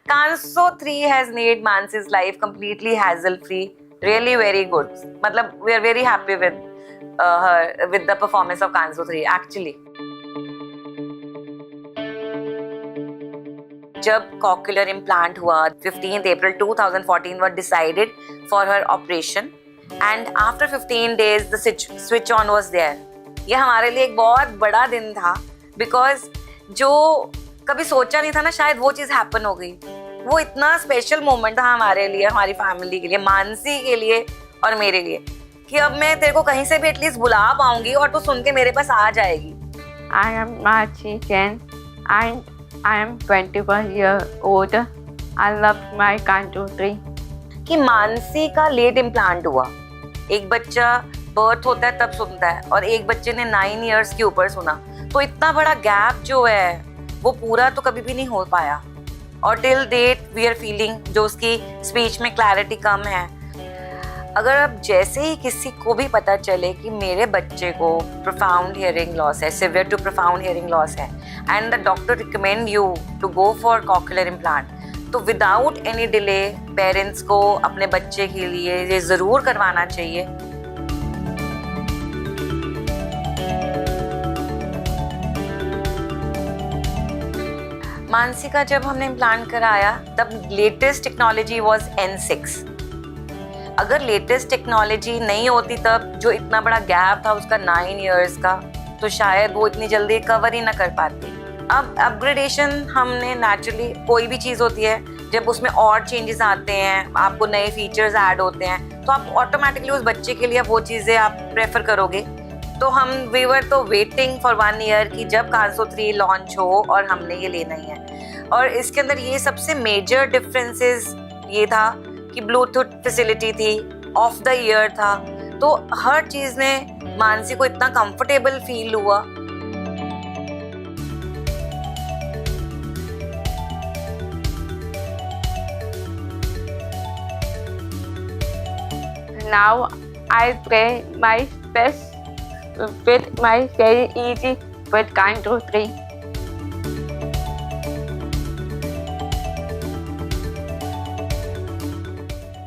Kanso 3 has made Mansi's life completely hassle-free. Really very good. मतलब we are very happy with the performance of Kanso 3 actually. जब cochlear implant हुआ 15th April 2014 was decided for her operation and after 15 days the switch on was there. ये हमारे लिए एक बहुत बड़ा दिन था because जो कभी सोचा नहीं था ना शायद वो चीज़ हैपन हो गई. वो इतना स्पेशल मोमेंट था हमारे लिए, हमारी फैमिली के लिए, मानसी के लिए और मेरे लिए कि अब मैं तेरे को कहीं से भी एटलीस्ट बुला पाऊंगी और तू सुन के मेरे पास आ जाएगी. I am Mansi Jain and I am 21 years old. I love my country. कि मानसी का लेट इम्प्लांट हुआ. एक बच्चा बर्थ होता है तब सुनता है और एक बच्चे ने 9 इयर्स के ऊपर सुना. तो इतना बड़ा गैप जो है वो पूरा तो कभी भी नहीं हो पाया. और till date we are feeling जो उसकी स्पीच में क्लैरिटी कम है. अगर अब जैसे ही किसी को भी पता चले कि मेरे बच्चे को प्रोफाउंड हियरिंग लॉस है, severe to profound hearing loss है and the doctor recommend you to go for cochlear implant, तो विदाउट एनी डिले पेरेंट्स को अपने बच्चे के लिए ये ज़रूर करवाना चाहिए. मानसी का जब हमने इम्प्लांट कराया तब लेटेस्ट टेक्नोलॉजी वाज N6. अगर लेटेस्ट टेक्नोलॉजी नहीं होती तब जो इतना बड़ा गैप था उसका 9 इयर्स का, तो शायद वो इतनी जल्दी कवर ही ना कर पाती. अब अपग्रेडेशन हमने नेचुरली, कोई भी चीज़ होती है जब उसमें और चेंजेस आते हैं, आपको नए फीचर्स ऐड होते हैं तो आप ऑटोमेटिकली उस बच्चे के लिए वो चीज़ें आप प्रेफर करोगे. तो हम वी वर तो वेटिंग फॉर 1 ईयर कि जब कांसो 3 लॉन्च हो और हमने ये लेना ही है. और इसके अंदर ये सबसे मेजर डिफरेंसेस ये था कि ब्लूटूथ फैसिलिटी थी, ऑफ द ईयर था, तो हर चीज़ में मानसी को इतना कंफर्टेबल फील हुआ. Now I play my best with my very easy with Kanso 3.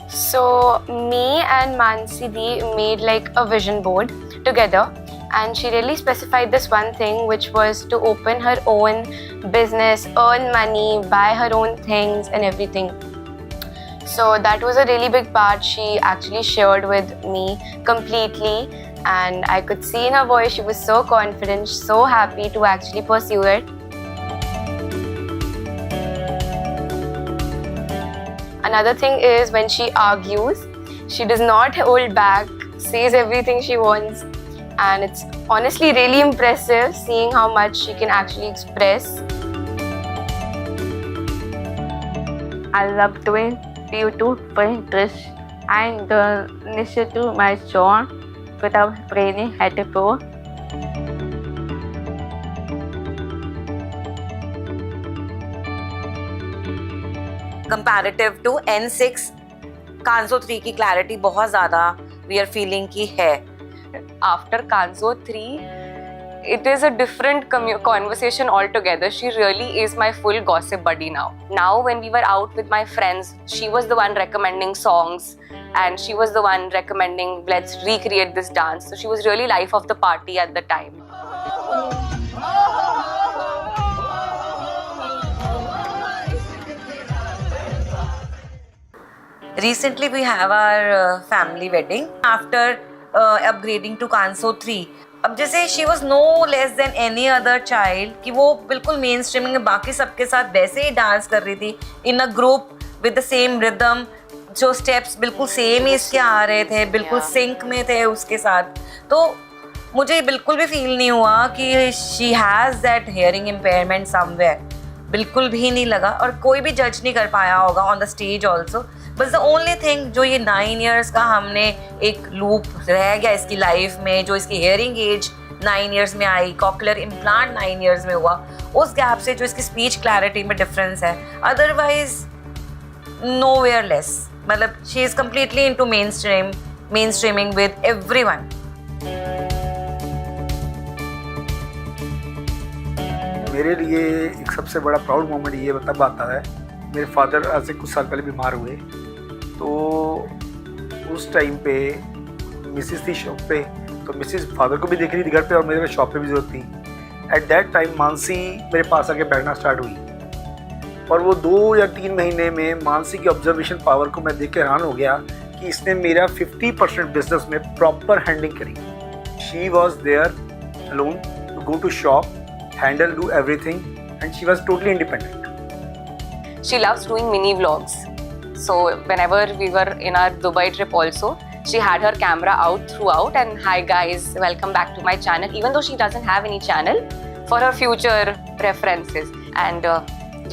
So me and Mansi Di made like a vision board together, and she really specified this one thing, which was to open her own business, earn money, buy her own things and everything. So that was a really big part she actually shared with me completely, and I could see in her voice she was so confident, so happy to actually pursue it. Another thing is when she argues, she does not hold back, says everything she wants, and it's honestly really impressive seeing how much she can actually express. I love doing beautiful dress and listen to my song without training headphone. Comparative to N6 कांसो 3 की clarity बहुत ज़्यादा we are feeling की है. After Kanso 3, it is a different conversation altogether. She really is my full gossip buddy now. Now when we were out with my friends, she was the one recommending songs and she was the one recommending let's recreate this dance. So she was really life of the party at the time. Recently we have our family wedding after upgrading to Kanso 3. अब जैसे she was no less than any other child कि वो बिल्कुल main streaming में बाकी सबके साथ वैसे ही डांस कर रही थी in a group with the same rhythm. जो स्टेप्स बिल्कुल सेम ही इसके आ रहे थे, बिल्कुल सिंक में थे उसके साथ. तो मुझे बिल्कुल भी फील नहीं हुआ कि she has that hearing impairment somewhere. बिल्कुल भी नहीं लगा और कोई भी जज नहीं कर पाया होगा ऑन द स्टेज ऑल्सो. बस द ओनली थिंग जो ये 9 इयर्स का हमने एक लूप रह गया इसकी लाइफ में, जो इसकी हेयरिंग एज 9 इयर्स में आई, कॉक्लियर इम्प्लांट 9 इयर्स में हुआ, उस गैप से जो इसकी स्पीच क्लैरिटी में डिफरेंस है. Otherwise nowhere less. मतलब she is completely into mainstreaming with everyone. मेरे लिए एक सबसे बड़ा प्राउड मोमेंट ये तब आता है मेरे फादर आज से कुछ साल पहले बीमार हुए, तो उस टाइम पे मिसिस थी शॉप पे, तो मिसिस फादर को भी देख रही थी घर पे और मेरे शॉप पे भी ज़रूरत थी। एट दैट टाइम मानसी मेरे पास आके बैठना स्टार्ट हुई और वो 2 या 3 महीने में मानसी की ऑब्जर्वेशन पावर को मैं देख के हैरान हो गया कि इसने मेरा 50% बिजनेस में प्रॉपर हैंडलिंग करी। She was there alone to go to shop, handle, do everything, and she was totally independent. She loves doing mini vlogs. So whenever we were in our Dubai trip also, she had her camera out throughout and hi guys, welcome back to my channel, even though she doesn't have any channel, for her future references. And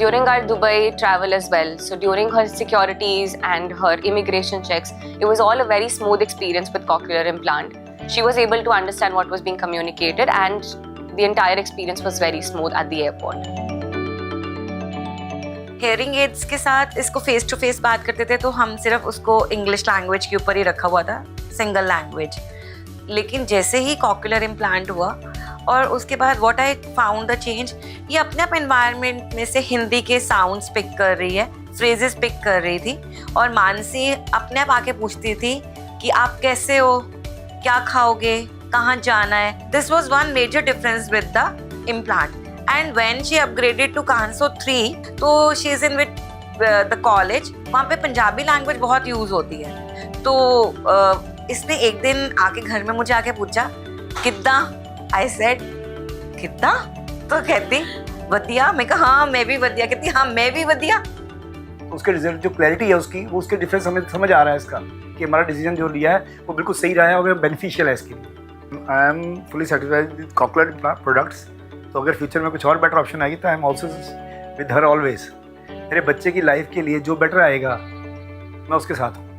during our Dubai travel as well, so during her securities and her immigration checks, it was all a very smooth experience with cochlear implant. She was able to understand what was being communicated and the entire experience was very smooth at the airport. Hearing ads के साथ इसको face to face बात करते थे तो हम सिर्फ उसको इंग्लिश लैंग्वेज के ऊपर ही रखा हुआ था, सिंगल लैंग्वेज। लेकिन जैसे ही कॉक्युलर इम्प्लांट हुआ और उसके बाद what I found the change, ये अपने आप एनवायरनमेंट में से हिंदी के साउंड्स पिक कर रही है, फ्रेजेस पिक कर रही थी और मानसी अपने आप आके पूछती थी कि आप कैसे हो, क्या खाओगे, कहाँ जाना है। This was one major difference with the implant. And when she upgraded to Kanso 3, तो she is in with the college, वहाँ पे पंजाबी लैंग्वेज बहुत यूज होती है। तो इसने एक दिन आके घर में मुझे आके पूछा किद्दां, आई सेड किद्दां, तो कहती वधिया। मैं कहा हाँ मैं भी वधिया, कहती हाँ मैं भी वधिया। उसके रिजल्ट जो क्लैरिटी है उसकी, वो उसके डिफरेंस हमें समझ आ रहा है इसका कि हमारा डिसीजन जो लिया है वो बिल्कुल सही रहा है और बेनिफिशियल है इसके लिए। I am fully satisfied with cochlear products. तो अगर फ्यूचर में कुछ और बेटर ऑप्शन आएगी तो I am also with her always. मेरे बच्चे की लाइफ के लिए जो बेटर आएगा मैं उसके साथ हूँ।